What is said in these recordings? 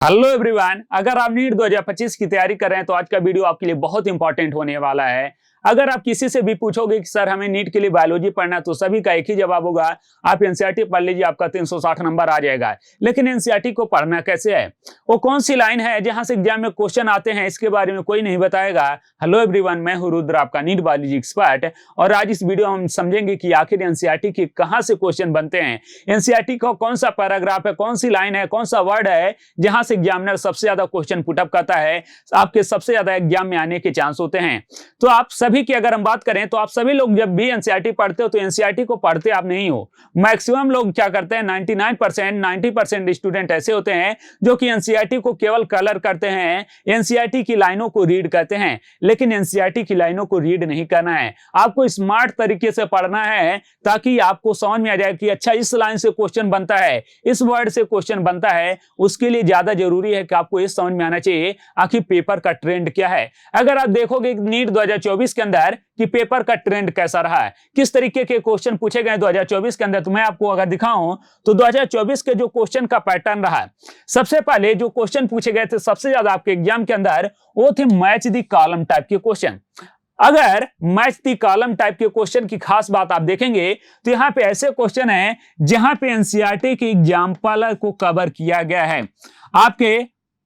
Hello everyone, अगर आप NEET 2025 की तैयारी कर रहे हैं तो आज का वीडियो आपके लिए बहुत इंपॉर्टेंट होने वाला है। अगर आप किसी से भी पूछोगे कि सर हमें नीट के लिए बायोलॉजी पढ़ना है तो सभी का एक ही जवाब होगा, आप एनसीईआरटी पढ़ लीजिए, आपका 360 नंबर आ जाएगा। लेकिन एनसीईआरटी को पढ़ना कैसे है, वो कौन सी लाइन है जहां से एग्जाम में क्वेश्चन आते हैं, इसके बारे में कोई नहीं बताएगा। हेलो एवरीवन, मैं हूं रुद्र, आपका नीट बायोलॉजी एक्सपर्ट, और आज इस वीडियो हम समझेंगे कि आखिर एनसीईआरटी के कहां से क्वेश्चन बनते हैं, एनसीईआरटी का कौन सा पैराग्राफ है, कौन सी लाइन है, कौन सा वर्ड है जहां से एग्जामिनर सबसे ज्यादा क्वेश्चन पुटअप करता है, आपके सबसे ज्यादा एग्जाम में आने के चांस होते हैं। तो आप सभी की अगर हम बात करें तो आप सभी लोग जब भी एनसीईआरटी पढ़ते हो तो एनसीईआरटी को पढ़ते आप नहीं हो। मैक्सिमम लोग क्या करते हैं, 99% 90% स्टूडेंट ऐसे होते हैं जो कि एनसीईआरटी को केवल कलर करते हैं, एनसीईआरटी की लाइनों को रीड करते हैं। लेकिन एनसीईआरटी की लाइनों को रीड नहीं करना है, आपको स्मार्ट तरीके से पढ़ना है ताकि आपको समझ में आ जाए कि अच्छा इस लाइन से क्वेश्चन बनता है, इस वर्ड से क्वेश्चन बनता है। उसके लिए ज्यादा जरूरी है कि आपको ये समझ में आना चाहिए आखिर पेपर का ट्रेंड क्या है। अगर आप देखोगे नीट 2024 के अंदर कि पेपर का ट्रेंड कैसा रहा है, किस तरीके के क्वेश्चन पूछे गए 2024 के अंदर, तो मैं आपको अगर दिखाऊं तो 2024 के जो क्वेश्चन का पैटर्न रहा है, सबसे पहले जो क्वेश्चन पूछे गए थे सबसे ज्यादा आपके एग्जाम के अंदर, वो थे मैच द कॉलम टाइप के क्वेश्चन। अगर मैच द कॉलम टाइप के क्वेश्चन की खास बात आप देखेंगे तो यहां पे ऐसे क्वेश्चन हैं जहां पे एनसीईआरटी के एग्जाम्पल को कवर किया गया है। आपके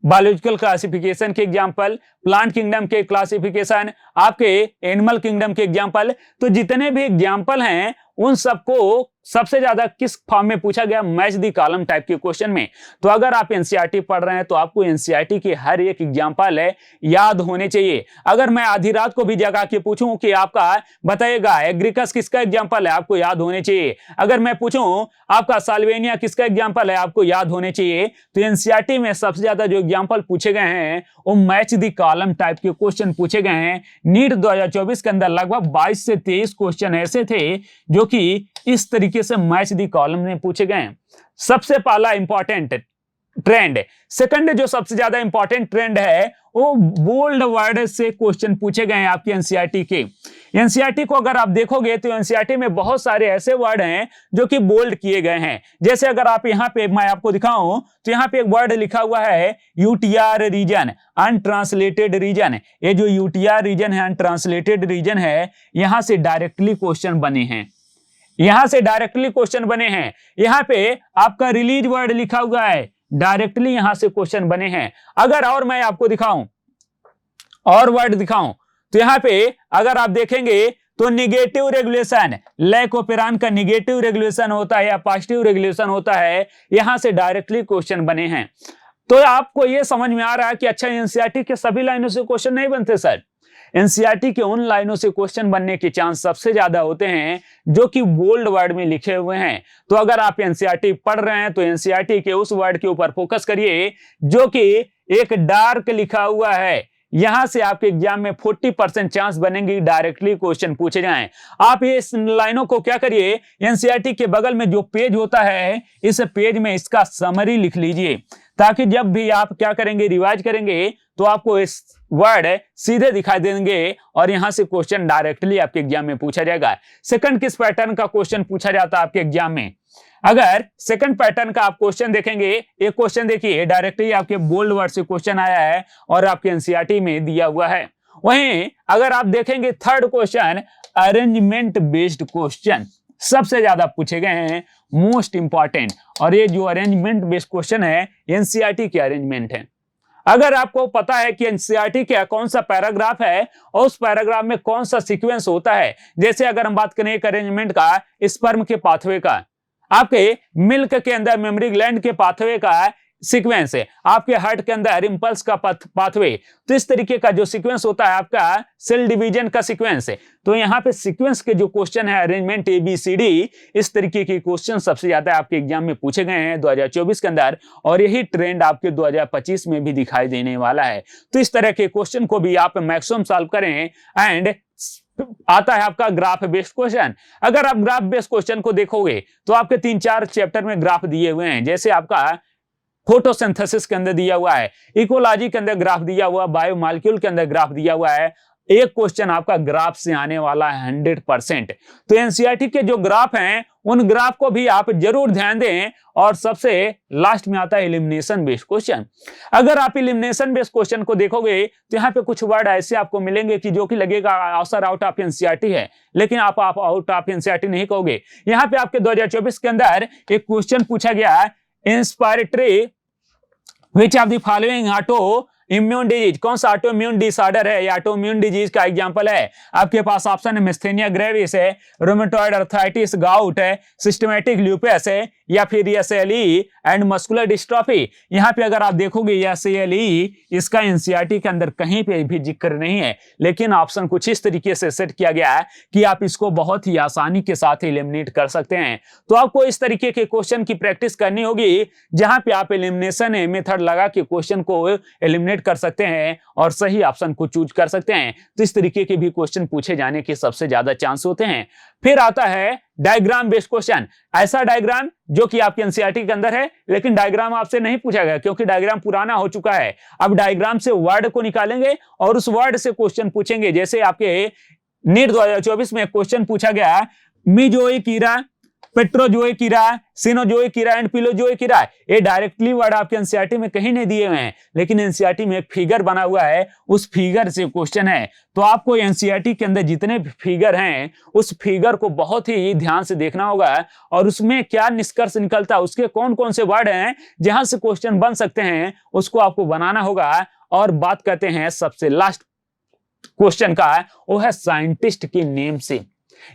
बायोलॉजिकल क्लासिफिकेशन के एग्जाम्पल, प्लांट किंगडम के क्लासिफिकेशन, आपके एनिमल किंगडम के एग्जाम्पल, तो जितने भी एग्जाम्पल हैं उन सबको सबसे ज्यादा किस फॉर्म में पूछा गया, मैच द कॉलम टाइप के क्वेश्चन में। तो अगर आप एनसीईआरटी पढ़ रहे हैं तो आपको एनसीईआरटी के हर एक एग्जाम्पल याद होने चाहिए। अगर मैं आधी रात को भी जगा के पूछूं कि आपका बताइएगा एग्रीकस किसका एग्जाम्पल है, आपको याद होने चाहिए। अगर मैं पूछूं आपका साल्वेनिया किसका एग्जाम्पल है, आपको याद होने चाहिए। तो एनसीईआरटी में सबसे ज्यादा जो एग्जाम्पल पूछे गए हैं वो मैच द कॉलम टाइप के क्वेश्चन पूछे गए हैं। नीट 2024 के अंदर लगभग 22 से 23 क्वेश्चन ऐसे थे जो कि इस तरीके से मैच द कॉलम में पूछे गए हैं। सबसे पहला इंपॉर्टेंट ट्रेंड, सेकंड जो सबसे ज्यादा इंपॉर्टेंट ट्रेंड है वो बोल्ड वर्ड से क्वेश्चन पूछे गए हैं आपकी एनसीईआरटी के। एनसीईआरटी को अगर आप देखोगे तो एनसीईआरटी में बहुत सारे ऐसे वर्ड हैं जो कि बोल्ड किए गए हैं। जैसे अगर आप यहां पे मैं आपको दिखाऊं तो यहां पे एक वर्ड लिखा हुआ है यूटीआर रीजन, अनट्रांसलेटेड रीजन। ये जो यूटीआर रीजन है, अनट्रांसलेटेड रीजन है, यहां से डायरेक्टली क्वेश्चन बने हैं, यहां से डायरेक्टली क्वेश्चन बने हैं। यहां पे आपका रिलीज वर्ड लिखा हुआ है, डायरेक्टली यहां से क्वेश्चन बने हैं। अगर और मैं आपको दिखाऊं और वर्ड दिखाऊं तो यहां पे अगर आप देखेंगे तो निगेटिव रेगुलेशन, लैक ऑपेरान का निगेटिव रेगुलेशन होता है या पॉजिटिव रेगुलेशन होता है, यहां से डायरेक्टली क्वेश्चन बने हैं। तो आपको यह समझ में आ रहा है कि अच्छा एनसीईआरटी के सभी लाइनों से क्वेश्चन नहीं बनते सर। एनसीईआरटी के उन लाइनों से क्वेश्चन बनने के चांस सबसे ज्यादा होते हैं जो कि बोल्ड वर्ड में लिखे हुए हैं। तो अगर आप एनसीईआरटी पढ़ रहे हैं तो एनसीईआरटी के उस वर्ड के ऊपर फोकस करिए जो कि एक डार्क लिखा हुआ है। यहां से आपके एग्जाम में 40% चांस बनेंगे डायरेक्टली क्वेश्चन पूछे जाएं। आप ये लाइनों को क्या करिए, एनसीईआरटी के बगल में जो पेज होता है इस पेज में इसका समरी लिख लीजिए, ताकि जब भी आप क्या करेंगे, रिवाइज करेंगे, तो आपको इस वर्ड सीधे दिखाई देंगे और यहां से क्वेश्चन डायरेक्टली आपके एग्जाम में पूछा जाएगा। सेकंड किस पैटर्न का क्वेश्चन पूछा जाता है आपके एग्जाम में, अगर सेकंड पैटर्न का आप क्वेश्चन देखेंगे, एक क्वेश्चन देखिए डायरेक्टली आपके बोल्ड वर्ड से क्वेश्चन आया है और आपके एनसीईआरटी में दिया हुआ है। वहीं अगर आप देखेंगे third question, arrangement based question सबसे ज्यादा पूछे गए हैं, मोस्ट इंपॉर्टेंट। और ये जो अरेंजमेंट बेस्ड क्वेश्चन है एनसीईआरटी के अरेंजमेंट है। अगर आपको पता है कि एनसीईआरटी का कौन सा पैराग्राफ है और उस पैराग्राफ में कौन सा सीक्वेंस होता है, जैसे अगर हम बात करें एक अरेंजमेंट का, स्पर्म के पाथवे का, आपके मिल्क के अंदर मेमोरी ग्लैंड के पाथवे का सीक्वेंस है, आपके हार्ट के अंदर इंपल्स का पाथवे, तो इस तरीके का जो सीक्वेंस होता है आपका सेल डिवीजन का सीक्वेंस है। तो यहाँ पे सीक्वेंस के जो क्वेश्चन है अरेंजमेंट ABCD, इस तरीके के क्वेश्चन सबसे ज्यादा आपके एग्जाम में पूछे गए हैं 2024 के अंदर, और यही ट्रेंड आपके 2025 में भी दिखाई देने वाला है। तो इस तरह के क्वेश्चन को भी आप मैक्सिमम सॉल्व करें। एंड आता है आपका ग्राफ बेस्ड क्वेश्चन। अगर आप ग्राफ बेस्ड क्वेश्चन को देखोगे तो आपके 3-4 चैप्टर में ग्राफ दिए हुए हैं। जैसे आपका फोटोसिंथेसिस के अंदर दिया हुआ है, इकोलॉजी के अंदर ग्राफ दिया हुआ, बायोमॉलिक्यूल के अंदर ग्राफ दिया हुआ है, एक क्वेश्चन आपका ग्राफ से आने वाला है 100%। तो एनसीईआरटी के जो ग्राफ हैं उन ग्राफ को भी आप जरूर ध्यान दें। और सबसे लास्ट में आता है एलिमिनेशन बेस्ड क्वेश्चन। अगर आप एलिमिनेशन बेस्ड क्वेश्चन को देखोगे तो यहाँ पे कुछ वर्ड ऐसे आपको मिलेंगे कि जो कि लगेगा आंसर आउट ऑफ एनसीईआरटी है, लेकिन आप आउट ऑफ एनसीईआरटी नहीं कहोगे। यहाँ पे आपके 2024 के अंदर एक क्वेश्चन पूछा गया, inspiratory which of the following auto immune disease, कौन सा ऑटो इम्यून डिसऑर्डर है या ऑटो इम्यून डिजीज का एग्जांपल है। आपके पास ऑप्शन है मिस्थेनिया ग्रेविस है, रोमेटॉइड अर्थराइटिस गाउट है, सिस्टमैटिक ल्यूपस है, या फिर एसएलई एंड मस्कुलर डिस्ट्रॉफी। यहाँ पे अगर आप देखोगे एसएलई इसका एनसीईआरटी के अंदर कहीं पे भी जिक्र नहीं है, लेकिन ऑप्शन कुछ इस तरीके से सेट किया गया है कि आप इसको बहुत ही आसानी के साथ एलिमिनेट कर सकते हैं। तो आपको इस तरीके के क्वेश्चन की प्रैक्टिस करनी होगी जहां पे आप एलिमिनेशन मेथड लगा के क्वेश्चन को एलिमिनेट कर सकते हैं और सही ऑप्शन को चूज कर सकते हैं। तो इस तरीके के भी क्वेश्चन पूछे जाने के सबसे ज्यादा चांस होते हैं। फिर आता है डायग्राम बेस्ड क्वेश्चन। ऐसा डायग्राम जो कि आपके एनसीईआरटी के अंदर है, लेकिन डायग्राम आपसे नहीं पूछा गया क्योंकि डायग्राम पुराना हो चुका है। अब डायग्राम से वर्ड को निकालेंगे और उस वर्ड से क्वेश्चन पूछेंगे। जैसे आपके नीट 2024 में क्वेश्चन पूछा गया, मीजोई कीरा, पेट्रोजोई कीरा, सिनोजोई कीरा एंड पिलोजोई कीरा। ये डायरेक्टली वर्ड आपके एनसीईआरटी में कहीं नहीं दिए हुए हैं, लेकिन एनसीईआरटी में एक फिगर बना हुआ है, उस फिगर से क्वेश्चन है। तो आपको एनसीईआरटी के अंदर जितने फिगर हैं उस फिगर को बहुत ही ध्यान से देखना होगा और उसमें क्या निष्कर्ष निकलता है, उसके कौन कौन से वर्ड हैं जहां से क्वेश्चन बन सकते हैं, उसको आपको बनाना होगा। और बात करते हैं सबसे लास्ट क्वेश्चन का, वो है साइंटिस्ट की नेम से।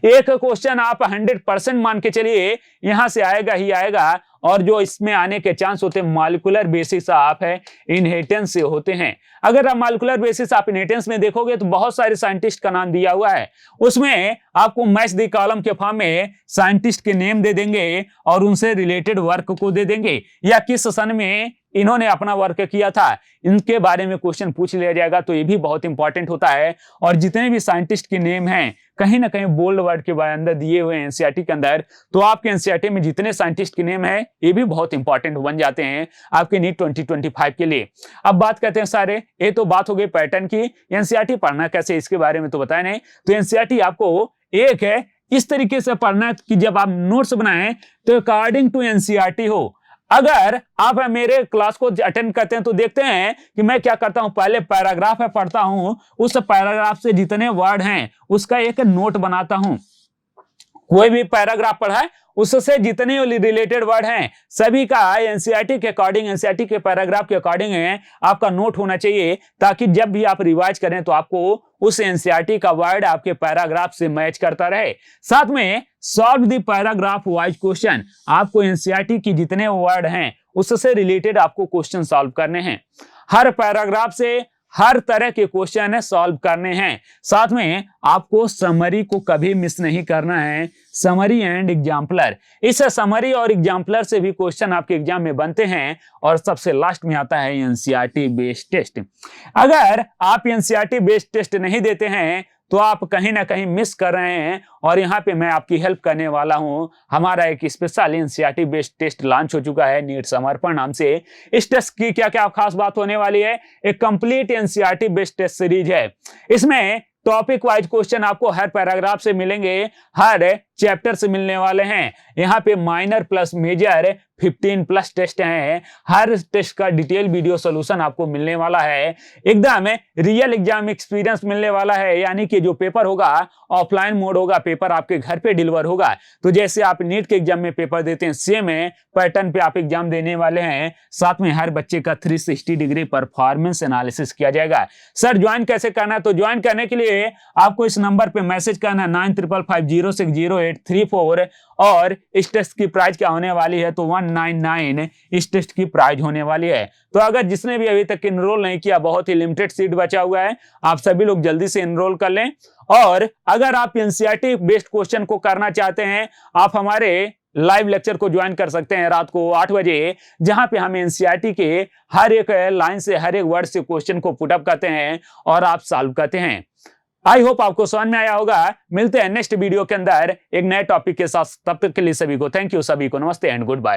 एक क्वेश्चन आप 100% मान के चलिए यहां से आएगा ही आएगा, और जो इसमें आने के चांस होते हैं मॉलिक्यूलर बेसिस आप है इनहेरिटेंस से होते हैं। अगर आप मॉलिक्यूलर बेसिस आप इनहेरिटेंस में देखोगे तो बहुत सारे साइंटिस्ट का नाम दिया हुआ है, उसमें आपको मैच द कॉलम के फॉर्म में साइंटिस्ट के नेम दे देंगे और उनसे रिलेटेड वर्क को दे देंगे, या किस सन में इन्होंने अपना वर्क किया था, इनके बारे में क्वेश्चन पूछ लिया जाएगा। तो ये भी बहुत इंपॉर्टेंट होता है। और जितने भी साइंटिस्ट के नेम हैं कहीं ना कहीं बोल्ड वर्ड के अंदर दिए हुए हैं एनसीईआरटी के अंदर, तो आपके एनसीईआरटी में जितने साइंटिस्ट के नेम है ये भी बहुत इंपॉर्टेंट बन जाते हैं आपके नीट 2025 के लिए। अब बात करते हैं सारे, ये तो बात हो गई पैटर्न की। एनसीईआरटी पढ़ना कैसे इसके बारे में तो बताया नहीं। तो एनसीईआरटी आपको एक है इस तरीके से पढ़ना कि जब आप नोट्स बनाएं तो अकॉर्डिंग टू एनसीईआरटी हो। अगर आप मेरे क्लास को अटेंड करते हैं तो देखते हैं कि मैं क्या करता हूं, पहले पैराग्राफ है पढ़ता हूं, उस पैराग्राफ से जितने वर्ड हैं उसका एक नोट बनाता हूं। कोई भी पैराग्राफ पढ़ा है उससे जितने रिलेटेड वर्ड हैं सभी का एनसीईआरटी के अकॉर्डिंग, एनसीईआरटी के पैराग्राफ के अकॉर्डिंग है आपका नोट होना चाहिए, ताकि जब भी आप रिवाइज करें तो आपको उस एनसीईआरटी का वर्ड आपके पैराग्राफ से मैच करता रहे। साथ में solve the paragraph wise question, आपको एनसीईआरटी की जितने वर्ड हैं उससे रिलेटेड आपको क्वेश्चन सॉल्व करने हैं। हर पैराग्राफ से हर तरह के क्वेश्चन सॉल्व करने हैं। साथ में आपको समरी को कभी मिस नहीं करना है, समरी एंड एग्जाम्पलर। इस समरी और एग्जाम्पलर से भी क्वेश्चन आपके एग्जाम में बनते हैं। और सबसे लास्ट में आता है एनसीईआरटी बेस्ड टेस्ट। अगर आप एनसीईआरटी बेस्ड टेस्ट नहीं देते हैं तो आप कहीं ना कहीं मिस कर रहे हैं, और यहाँ पे मैं आपकी हेल्प करने वाला हूं। हमारा एक special NCERT based test launch हो चुका है नीट समर्पण नाम से। इस टेस्ट की क्या क्या खास बात होने वाली है, एक complete NCERT based test series है। इसमें टॉपिक वाइज क्वेश्चन आपको हर पैराग्राफ से मिलेंगे, हर चैप्टर से मिलने वाले हैं। यहाँ पे माइनर प्लस मेजर 15+ टेस्ट हैं। हर टेस्ट का डिटेल वीडियो सोल्यूशन आपको मिलने वाला है। एकदम रियल एग्जाम एक्सपीरियंस मिलने वाला है, यानी कि जो पेपर होगा ऑफलाइन मोड होगा, पेपर आपके घर पे डिलीवर होगा। तो जैसे आप नीट के एग्जाम में पेपर देते हैं सेम है पैटर्न पे आप एग्जाम देने वाले हैं। साथ में हर बच्चे का 360 डिग्री परफॉर्मेंस एनालिसिस किया जाएगा। सर ज्वाइन कैसे करना है, तो ज्वाइन करने के लिए आपको इस नंबर पे मैसेज करना 9555060834। और इस टेस्ट की प्राइस क्या होने वाली है, तो 199 इस टेस्ट की प्राइस होने वाली है। तो अगर जिसने भी अभी तक इनरोल नहीं किया, बहुत ही लिमिटेड सीट बचा हुआ है, आप सभी लोग जल्दी से इनरोल कर लें। और अगर आप एनसीईआरटी बेस्ड क्वेश्चन को करना चाहते हैं, आप हमारे लाइव लेक्चर को ज्वाइन कर सकते हैं रात को 8 बजे, जहां पे हम एनसीईआरटी के हर एक लाइन से, हर एक वर्ड से क्वेश्चन को पुटअप करते हैं और आप सॉल्व करते हैं। आई होप आपको समझ में आया होगा। मिलते हैं नेक्स्ट वीडियो के अंदर एक नए टॉपिक के साथ। तब तक के लिए सभी को थैंक यू, सभी को नमस्ते एंड गुड बाय।